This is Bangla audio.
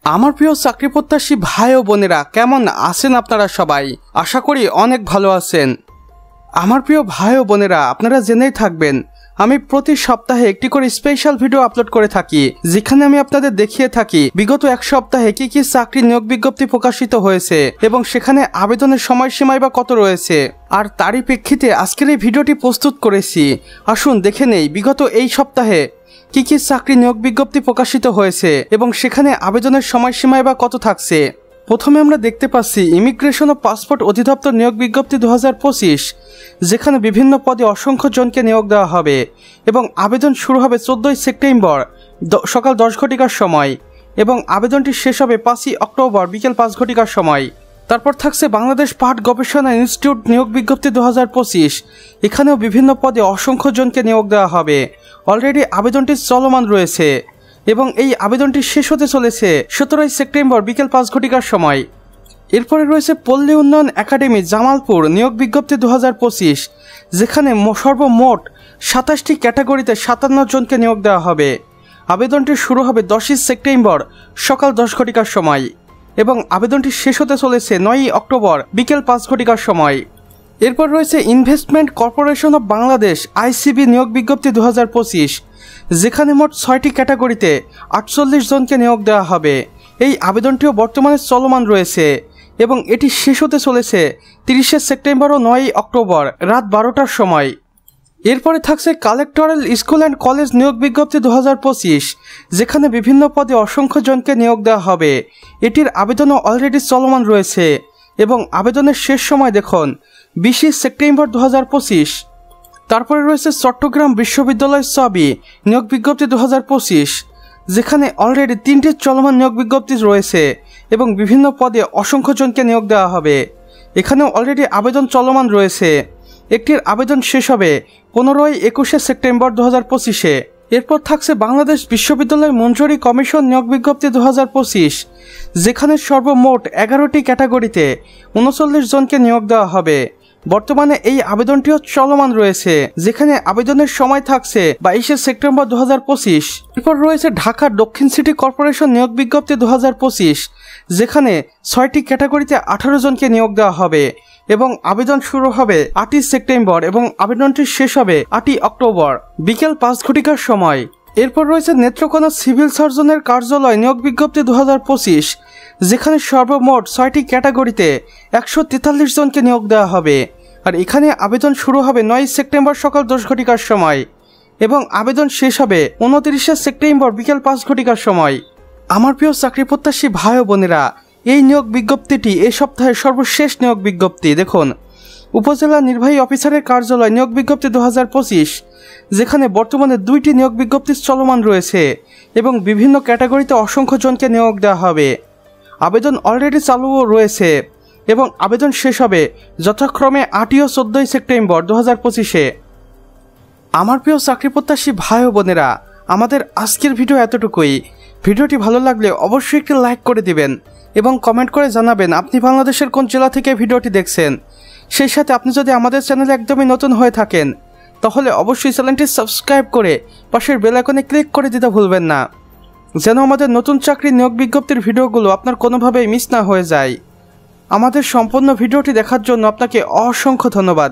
আমার প্রিয় চাকরি প্রত্যাশী ভাই ও বোনেরা, কেমন আছেন আপনারা সবাই? আশা করি অনেক ভালো আছেন। আমার প্রিয় ভাই ও বোনেরা, আপনারা জেনেই থাকবেন আমি প্রতি সপ্তাহে একটি করে স্পেশাল ভিডিও আপলোড করে থাকি, যেখানে আমি আপনাদের দেখিয়ে থাকি বিগত এক সপ্তাহে কি কি চাকরি নিয়োগ বিজ্ঞপ্তি প্রকাশিত হয়েছে এবং সেখানে আবেদনের সময়সীমাই বা কত রয়েছে। আর তারই প্রেক্ষিতে আজকের এই ভিডিওটি প্রস্তুত করেছি। আসুন দেখে নেই বিগত এই সপ্তাহে কি কি চাকরি নিয়োগ বিজ্ঞপ্তি প্রকাশিত হয়েছে এবং সেখানে আবেদনের সময়সীমায় বা কত থাকছে। প্রথমে আমরা দেখতে পাচ্ছি ইমিগ্রেশন ও পাসপোর্ট অধিদপ্তর নিয়োগ বিজ্ঞপ্তি 2025, যেখানে বিভিন্ন পদে অসংখ্য জনকে নিয়োগ দেওয়া হবে এবং আবেদন শুরু হবে 14 সেপ্টেম্বর সকাল 10 ঘটিকার সময় এবং আবেদনটি শেষ হবে 5 অক্টোবর বিকেল 5 ঘটিকার সময়। তারপর থাকছে বাংলাদেশ পাট গবেষণা ইনস্টিটিউট নিয়োগ বিজ্ঞপ্তি 2025, এখানেও বিভিন্ন পদে অসংখ্য জনকে নিয়োগ দেওয়া হবে। অলরেডি আবেদনটি চলমান রয়েছে এবং এই আবেদনটি শেষ হতে চলেছে 17 সেপ্টেম্বর বিকেল 5 ঘটিকার সময়। এরপরে রয়েছে পল্লী উন্নয়ন একাডেমি জামালপুর নিয়োগ বিজ্ঞপ্তি 2025, যেখানে সর্বমোট 27টি ক্যাটাগরিতে 57 জনকে নিয়োগ দেওয়া হবে। আবেদনটি শুরু হবে 10 সেপ্টেম্বর সকাল 10 ঘটিকার সময় এবং আবেদনটি শেষ হতে চলেছে 9 অক্টোবর বিকেল 5 ঘটিকার সময়। এরপর রয়েছে investment corporation of Bangladesh ICB নিয়োগ বিজ্ঞপ্তি 2025, যেখানে মোট 6টি ক্যাটাগরিতে 48 জনকে নিয়োগ দেওয়া হবে। এই আবেদনটিও বর্তমানে চলমান রয়েছে এবং এটি শেষ হতে চলেছে 30 সেপ্টেম্বর ও 9 অক্টোবর রাত 12টার সময়। এরপরে থাকছে কালেক্টরাল স্কুল অ্যান্ড কলেজ নিয়োগ বিজ্ঞপ্তি 2025, যেখানে বিভিন্ন পদে অসংখ্য জনকে নিয়োগ দেওয়া হবে। এটির আবেদনও অলরেডি চলমান রয়েছে এবং আবেদনের শেষ সময় দেখুন 20 সেপ্টেম্বর 2025। তারপরে রয়েছে চট্টগ্রাম বিশ্ববিদ্যালয় সবই নিয়োগ বিজ্ঞপ্তি 2025, যেখানে অলরেডি 3টি চলমান নিয়োগ বিজ্ঞপ্তি রয়েছে এবং বিভিন্ন পদে অসংখ্য জনকে নিয়োগ দেওয়া হবে। এখানেও অলরেডি আবেদন চলমান রয়েছে। একটির আবেদন শেষ হবে 15-21 সেপ্টেম্বর 2025-এ। এরপর থাকছে বাংলাদেশ বিশ্ববিদ্যালয় মঞ্জুরি কমিশন নিয়োগ বিজ্ঞপ্তি 2025, যেখানে সর্বমোট 11টি ক্যাটাগরিতে 39 জনকে নিয়োগ দেওয়া হবে। বর্তমানে এই আবেদনটিও চলমান রয়েছে, যেখানে আবেদনের সময় থাকছে 22 সেপ্টেম্বর 2025। এরপর রয়েছে ঢাকা দক্ষিণ সিটি কর্পোরেশন নিয়োগ বিজ্ঞপ্তি 2025, যেখানে 6টি ক্যাটাগরিতে 18 জনকে নিয়োগ দেওয়া হবে এবং আবেদন শুরু হবে 8 সেপ্টেম্বর এবং আবেদনটি শেষ হবে 8 অক্টোবর বিকেল 5 ঘটিকার সময়। এরপর রয়েছে নেত্রকোনা সিভিল সার্জনের কার্যালয় নিয়োগ বিজ্ঞপ্তি 2025, যেখানে সর্বমোট 6টি ক্যাটাগরিতে 143 জনকে নিয়োগ দেওয়া হবে। আর এখানে আবেদন শুরু হবে 9 সেপ্টেম্বর সকাল 10 ঘটিকার সময় এবং আবেদন শেষ হবে 29 সেপ্টেম্বর বিকেল 5 ঘটিকার সময়। আমার প্রিয় চাকরি প্রত্যাশী ভাই ও বোনেরা, এই নিয়োগ বিজ্ঞপ্তিটি এ সপ্তাহের সর্বশেষ নিয়োগ বিজ্ঞপ্তি। দেখুন, উপজেলা নির্বাহী অফিসারের কার্যালয় নিয়োগ বিজ্ঞপ্তি 2025, যেখানে বর্তমানে 2টি নিয়োগ বিজ্ঞপ্তি চলমান রয়েছে এবং বিভিন্ন ক্যাটাগরিতে অসংখ্য জনকে নিয়োগ দেওয়া হবে। আবেদন অলরেডি চালুও রয়েছে এবং আবেদন শেষ হবে যথাক্রমে 8 ও 14 সেপ্টেম্বর 2025-এ। আমার প্রিয় চাকরি প্রত্যাশী ভাই ও বোনেরা, আমাদের আজকের ভিডিও এতটুকুই। ভিডিওটি ভালো লাগলে অবশ্যই একটি লাইক করে দিবেন এবং কমেন্ট করে জানাবেন আপনি বাংলাদেশের কোন জেলা থেকে ভিডিওটি দেখছেন। সেই সাথে আপনি যদি আমাদের চ্যানেলে একদমই নতুন হয়ে থাকেন, তাহলে অবশ্যই চ্যানেলটি সাবস্ক্রাইব করে পাশের বেল আইকনে ক্লিক করে দিতে ভুলবেন না, যেন আমাদের নতুন চাকরি নিয়োগ বিজ্ঞপ্তির ভিডিওগুলো আপনার কোনোভাবেই মিস না হয়ে যায়। আমাদের সম্পূর্ণ ভিডিওটি দেখার জন্য আপনাকে অসংখ্য ধন্যবাদ।